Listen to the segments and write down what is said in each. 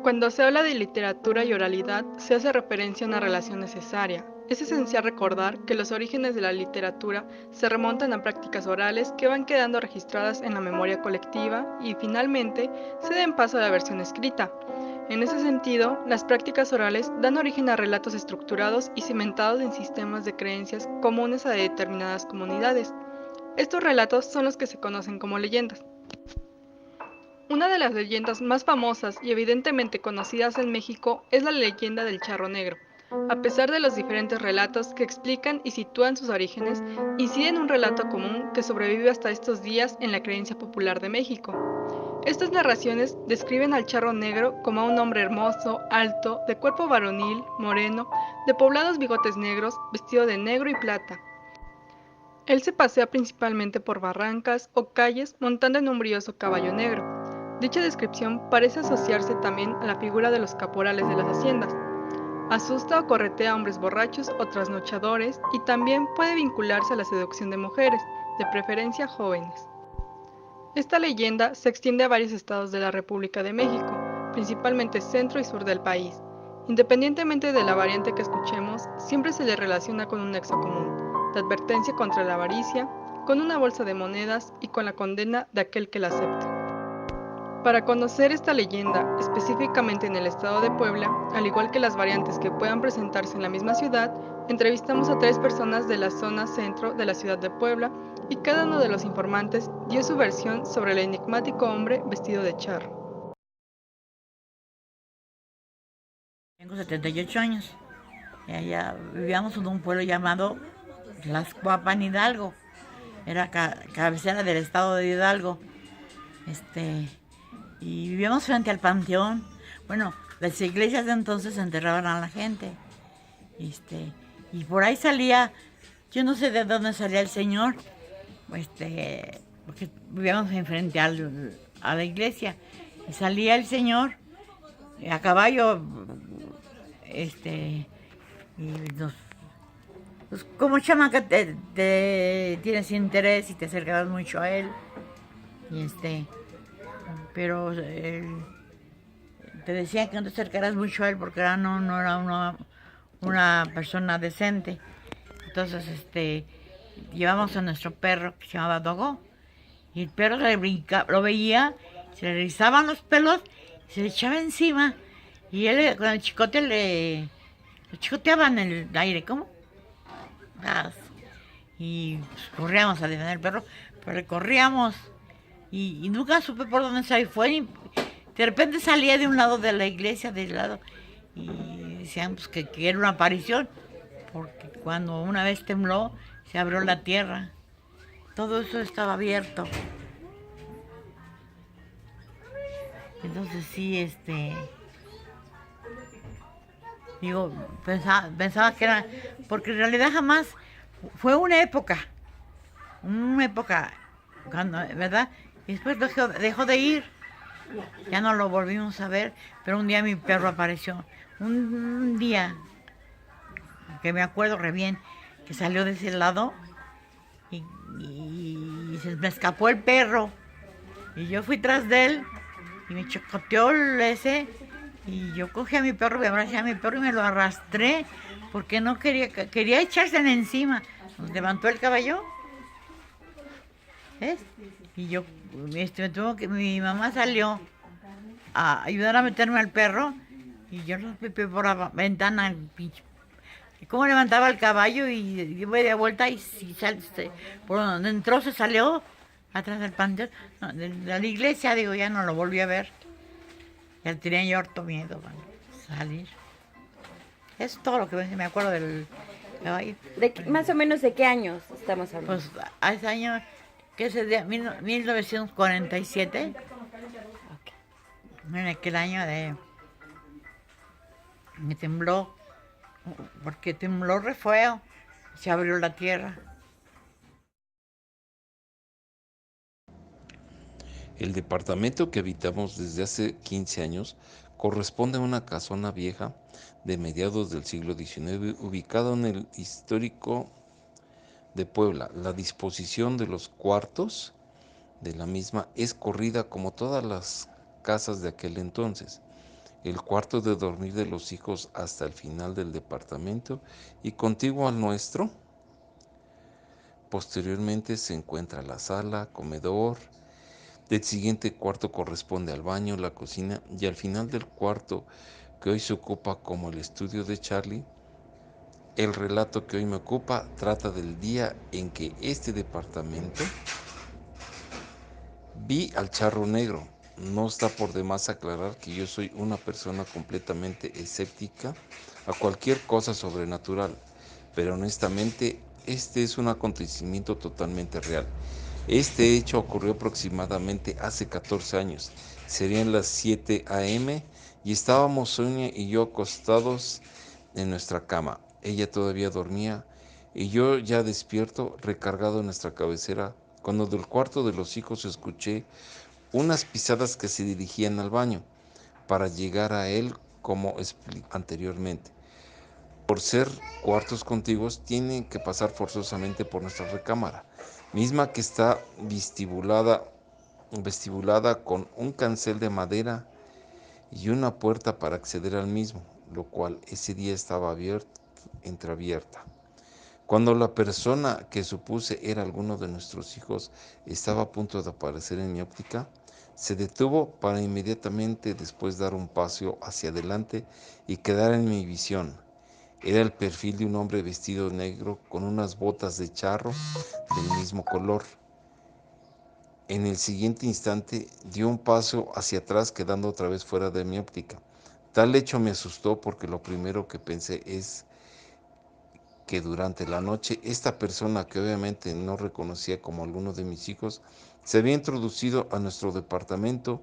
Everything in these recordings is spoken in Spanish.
Cuando se habla de literatura y oralidad, se hace referencia a una relación necesaria. Es esencial recordar que los orígenes de la literatura se remontan a prácticas orales que van quedando registradas en la memoria colectiva y, finalmente, se den paso a la versión escrita. En ese sentido, las prácticas orales dan origen a relatos estructurados y cimentados en sistemas de creencias comunes a determinadas comunidades. Estos relatos son los que se conocen como leyendas. Una de las leyendas más famosas y evidentemente conocidas en México es la leyenda del charro negro. A pesar de los diferentes relatos que explican y sitúan sus orígenes, incide en un relato común que sobrevive hasta estos días en la creencia popular de México. Estas narraciones describen al charro negro como a un hombre hermoso, alto, de cuerpo varonil, moreno, de poblados bigotes negros, vestido de negro y plata. Él se pasea principalmente por barrancas o calles montando en un brioso caballo negro. Dicha descripción parece asociarse también a la figura de los caporales de las haciendas. Asusta o corretea a hombres borrachos o trasnochadores y también puede vincularse a la seducción de mujeres, de preferencia jóvenes. Esta leyenda se extiende a varios estados de la República de México, principalmente centro y sur del país. Independientemente de la variante que escuchemos, siempre se le relaciona con un nexo común, la advertencia contra la avaricia, con una bolsa de monedas y con la condena de aquel que la acepte. Para conocer esta leyenda, específicamente en el estado de Puebla, al igual que las variantes que puedan presentarse en la misma ciudad, entrevistamos a 3 personas de la zona centro de la ciudad de Puebla y cada uno de los informantes dio su versión sobre el enigmático hombre vestido de charro. Tengo 78 años. Y allá vivíamos en un pueblo llamado Tlaxcuapan, Hidalgo. Era cabecera del estado de Hidalgo. Este, y vivíamos frente al panteón. Bueno, las iglesias de entonces enterraban a la gente. Este, y por ahí salía, yo no sé de dónde salía el señor, porque vivíamos enfrente a la iglesia. Y salía el señor a caballo, y nos, pues como chamaca te tienes interés y te acercabas mucho a él. Y pero te decían que no te acercaras mucho a él porque no era una persona decente. Entonces, llevamos a nuestro perro que se llamaba Dogo. Y el perro lo veía, se le rizaban los pelos, se le echaba encima. Y él con el chicote lo chicoteaba en el aire, ¿cómo? Ah, y pues, corríamos a defender al perro, pero corríamos y nunca supe por dónde se fue. Y de repente salía de un lado de la iglesia, del lado, y decían pues, que era una aparición, porque cuando una vez tembló, se abrió la tierra. Todo eso estaba abierto. Entonces sí, digo, pensaba que era, porque en realidad jamás fue una época, cuando, ¿verdad? Y después dejó de ir, ya no lo volvimos a ver, pero un día mi perro apareció, un día que me acuerdo re bien, que salió de ese lado y se me escapó el perro y yo fui tras de él y me chocoteó ese y yo cogí a mi perro, me abracé a mi perro y me lo arrastré porque no quería echarse encima. Nos levantó el caballo, ¿ves? Y yo, mi mamá salió a ayudar a meterme al perro y yo lo pipé por la ventana, cómo levantaba el caballo y dio media vuelta y por donde entró se salió atrás del panteón, no, de la iglesia, digo, ya no lo volví a ver. Ya tenía yo harto miedo, bueno, salir. Es todo lo que me acuerdo del caballo. Más o menos de qué años estamos hablando. Pues a ese año, que es el día 1947, en aquel año me tembló, porque tembló re feo, se abrió la tierra. El departamento que habitamos desde hace 15 años corresponde a una casona vieja de mediados del siglo XIX ubicada en el histórico de Puebla. La disposición de los cuartos de la misma es corrida como todas las casas de aquel entonces. el cuarto de dormir de los hijos hasta el final del departamento y contiguo al nuestro. Posteriormente se encuentra la sala, comedor. Del siguiente cuarto corresponde al baño, la cocina y al final del cuarto que hoy se ocupa como el estudio de Charlie. El relato que hoy me ocupa trata del día en que este departamento vi al charro negro. No está por demás aclarar que yo soy una persona completamente escéptica a cualquier cosa sobrenatural, pero honestamente este es un acontecimiento totalmente real. Este hecho ocurrió aproximadamente hace 14 años, serían las 7 a.m. y estábamos Sonia y yo acostados en nuestra cama. Ella todavía dormía y yo ya despierto, recargado en nuestra cabecera, cuando del cuarto de los hijos escuché unas pisadas que se dirigían al baño para llegar a él como expliqué anteriormente. Por ser cuartos contiguos, tienen que pasar forzosamente por nuestra recámara, misma que está vestibulada con un cancel de madera y una puerta para acceder al mismo, lo cual ese día estaba entreabierta. Cuando la persona que supuse era alguno de nuestros hijos estaba a punto de aparecer en mi óptica, se detuvo para inmediatamente después dar un paso hacia adelante y quedar en mi visión. Era el perfil de un hombre vestido negro con unas botas de charro del mismo color. En el siguiente instante dio un paso hacia atrás quedando otra vez fuera de mi óptica. Tal hecho me asustó porque lo primero que pensé es que durante la noche esta persona, que obviamente no reconocía como alguno de mis hijos, se había introducido a nuestro departamento.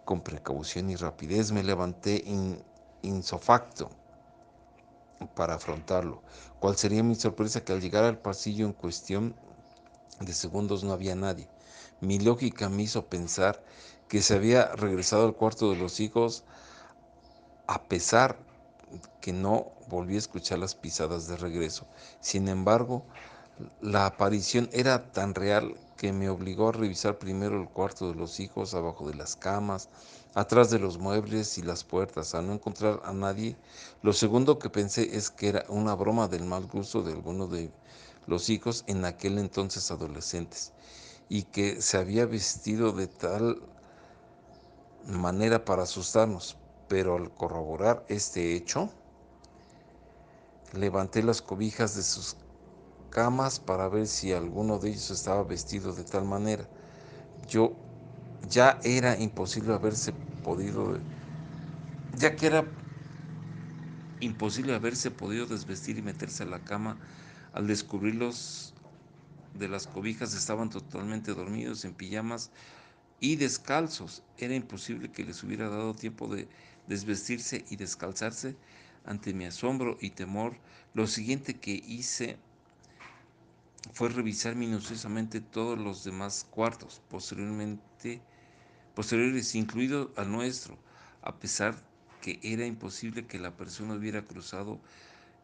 Con precaución y rapidez me levanté insofacto para afrontarlo. ¿Cuál sería mi sorpresa que al llegar al pasillo en cuestión de segundos no había nadie? Mi lógica me hizo pensar que se había regresado al cuarto de los hijos, a pesar que no volví a escuchar las pisadas de regreso. Sin embargo, la aparición era tan real que me obligó a revisar primero el cuarto de los hijos, abajo de las camas, atrás de los muebles y las puertas. Al no encontrar a nadie, lo segundo que pensé es que era una broma del mal gusto de alguno de los hijos, en aquel entonces adolescentes, y que se había vestido de tal manera para asustarnos. Pero al corroborar este hecho, levanté las cobijas de sus camas para ver si alguno de ellos estaba vestido de tal manera. Yo ya era imposible haberse podido, ya que era imposible haberse podido desvestir y meterse a la cama. Al descubrirlos de las cobijas estaban totalmente dormidos en pijamas y descalzos. Era imposible que les hubiera dado tiempo de desvestirse y descalzarse. Ante mi asombro y temor, lo siguiente que hice fue revisar minuciosamente todos los demás cuartos, posteriores, incluido al nuestro, a pesar que era imposible que la persona hubiera cruzado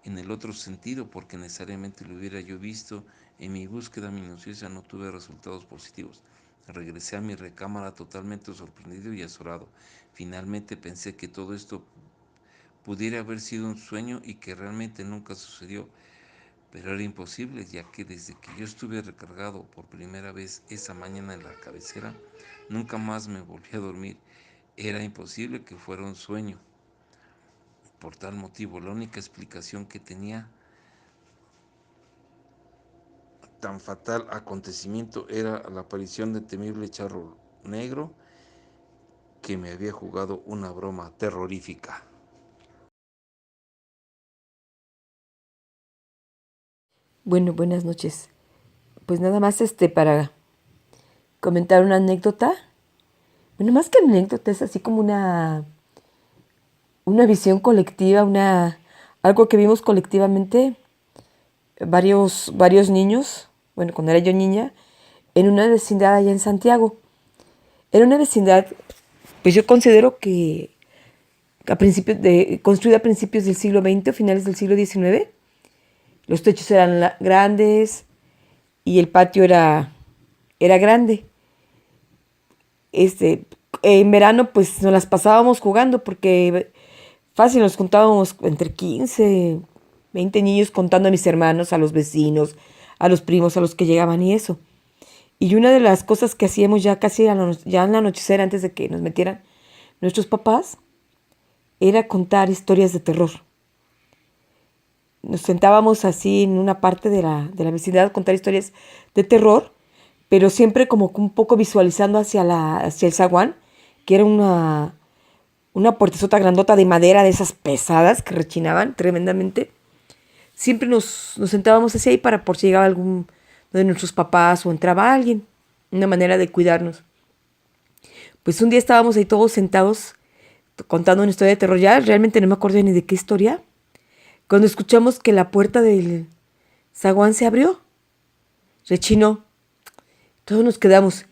en el otro sentido, porque necesariamente lo hubiera yo visto. En mi búsqueda minuciosa no tuve resultados positivos. Regresé a mi recámara totalmente sorprendido y azorado. Finalmente pensé que todo esto pudiera haber sido un sueño y que realmente nunca sucedió. Pero era imposible, ya que desde que yo estuve recargado por primera vez esa mañana en la cabecera, nunca más me volví a dormir. Era imposible que fuera un sueño. Por tal motivo, la única explicación que tenía tan fatal acontecimiento era la aparición del temible charro negro que me había jugado una broma terrorífica. Bueno, buenas noches. Pues nada más para comentar una anécdota. Bueno, más que anécdota, es así como una visión colectiva, algo que vimos colectivamente varios niños, bueno, cuando era yo niña, en una vecindad allá en Santiago. Era una vecindad, pues yo considero que construida a principios del siglo XX o finales del siglo XIX. Los techos eran grandes y el patio era grande. en verano pues nos las pasábamos jugando porque fácil nos contábamos entre 15, 20 niños contando a mis hermanos, a los vecinos, a los primos, a los que llegaban y eso. Y una de las cosas que hacíamos ya casi ya en la anochecer, antes de que nos metieran nuestros papás, era contar historias de terror. Nos sentábamos así en una parte de la vecindad a contar historias de terror, pero siempre como un poco visualizando hacia el zaguán, que era una puertezota grandota de madera de esas pesadas que rechinaban tremendamente. Siempre nos sentábamos así ahí para por si llegaba alguno de nuestros papás o entraba alguien, una manera de cuidarnos. Pues un día estábamos ahí todos sentados contando una historia de terror, ya realmente no me acuerdo ni de qué historia, cuando escuchamos que la puerta del zaguán se abrió, rechinó, todos nos quedamos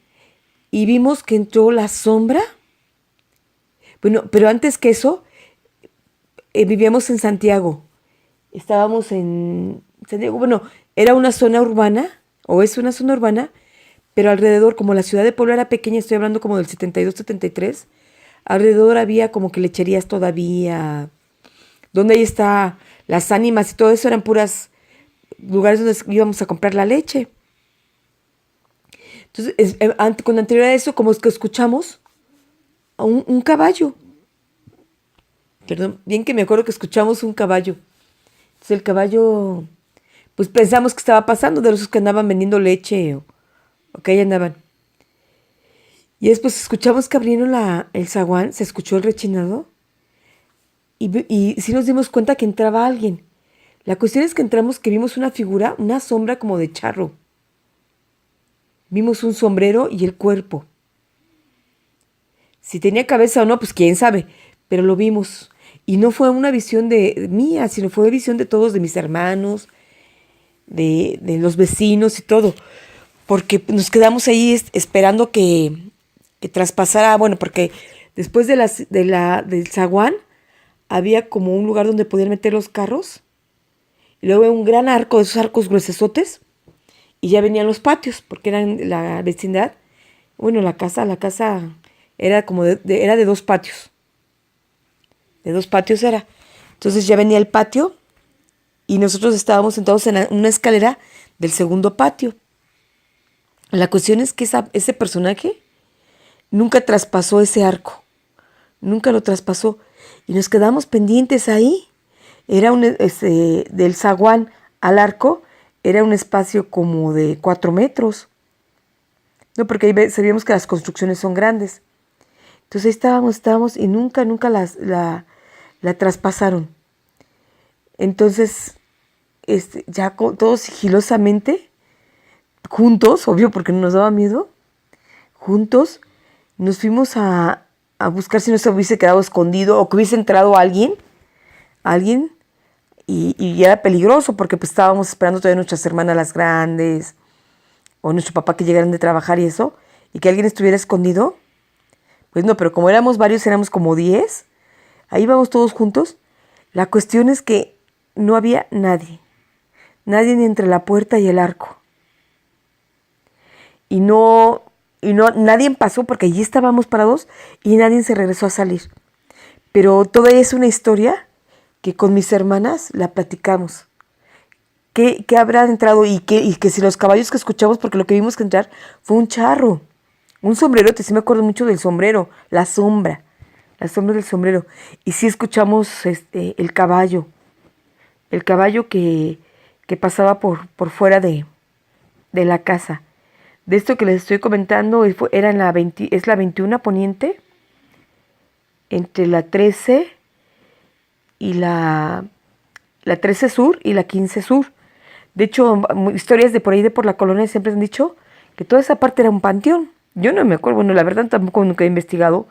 y vimos que entró la sombra. Bueno, pero antes que eso, vivíamos en Santiago, estábamos en Santiago, bueno, era una zona urbana, o es una zona urbana, pero alrededor, como la ciudad de Puebla era pequeña, estoy hablando como del 72, 73, alrededor había como que lecherías todavía, donde ahí está las ánimas y todo eso, eran puras lugares donde íbamos a comprar la leche. Entonces, con anterioridad a eso, como es que escuchamos a un caballo. Perdón, bien que me acuerdo que escuchamos un caballo. Entonces el caballo, pues pensamos que estaba pasando de los que andaban vendiendo leche o que ahí andaban. Y después escuchamos que abrieron el zaguán, se escuchó el rechinado y sí nos dimos cuenta que entraba alguien. La cuestión es que entramos, que vimos una figura, una sombra como de charro. Vimos un sombrero y el cuerpo. Si tenía cabeza o no, pues quién sabe, pero lo vimos. Y no fue una visión de mía, sino fue visión de todos, de mis hermanos, de los vecinos y todo. Porque nos quedamos ahí esperando que traspasara, bueno, porque después del zaguán había como un lugar donde podían meter los carros. Y luego un gran arco, de esos arcos gruesotes. Y ya venían los patios, porque eran la vecindad. Bueno, la casa era como era de 2 patios. De 2 patios era. Entonces ya venía el patio y nosotros estábamos sentados en una escalera del segundo patio. La cuestión es que ese personaje nunca traspasó ese arco. Nunca lo traspasó. Y nos quedamos pendientes ahí. Era del zaguán al arco, era un espacio como de 4 metros. No, porque ahí sabíamos que las construcciones son grandes. Entonces ahí estábamos y nunca la traspasaron. Entonces, ya todos sigilosamente, juntos, obvio porque no nos daba miedo, juntos nos fuimos a buscar si no se hubiese quedado escondido o que hubiese entrado alguien, y era peligroso porque pues estábamos esperando todavía nuestras hermanas las grandes o nuestro papá que llegaran de trabajar y eso, y que alguien estuviera escondido. Pues no, pero como éramos varios, éramos como 10, ahí íbamos todos juntos. La cuestión es que no había nadie ni entre la puerta y el arco. Y nadie pasó porque allí estábamos parados y nadie se regresó a salir. Pero toda es una historia que con mis hermanas la platicamos. ¿Qué habrá entrado? Y que si los caballos que escuchamos, porque lo que vimos que entrar fue un charro, un sombrerote, sí me acuerdo mucho del sombrero, la sombra del sombrero. Y sí escuchamos el caballo que pasaba por fuera de la casa. De esto que les estoy comentando, es la 21 Poniente, entre la 13 y la 13 Sur y la 15 Sur. De hecho, historias de por ahí, de por la colonia, siempre han dicho que toda esa parte era un panteón. Yo no me acuerdo, bueno, la verdad tampoco nunca he investigado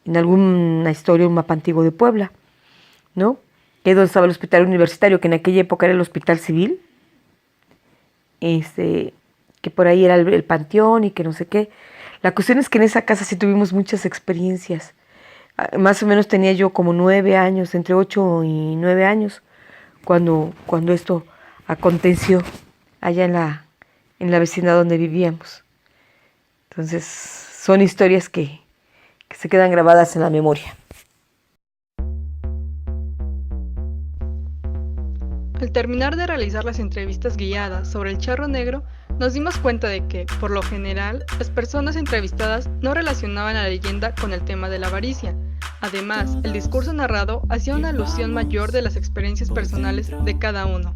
en alguna historia, un mapa antiguo de Puebla, ¿no? Que es donde estaba el hospital universitario, que en aquella época era el hospital civil, que por ahí era el panteón y que no sé qué. La cuestión es que en esa casa sí tuvimos muchas experiencias. Más o menos tenía yo como 9 años, entre 8 y 9 años, cuando esto aconteció allá en la vecindad donde vivíamos. Entonces, son historias que que se quedan grabadas en la memoria. Al terminar de realizar las entrevistas guiadas sobre el charro negro, nos dimos cuenta de que, por lo general, las personas entrevistadas no relacionaban la leyenda con el tema de la avaricia. Además, el discurso narrado hacía una alusión mayor de las experiencias personales de cada uno.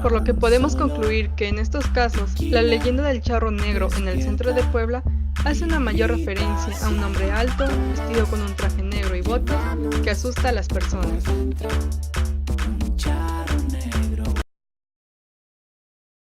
Por lo que podemos concluir que en estos casos, la leyenda del charro negro en el centro de Puebla hace una mayor referencia a un hombre alto, vestido con un traje negro y botas, que asusta a las personas.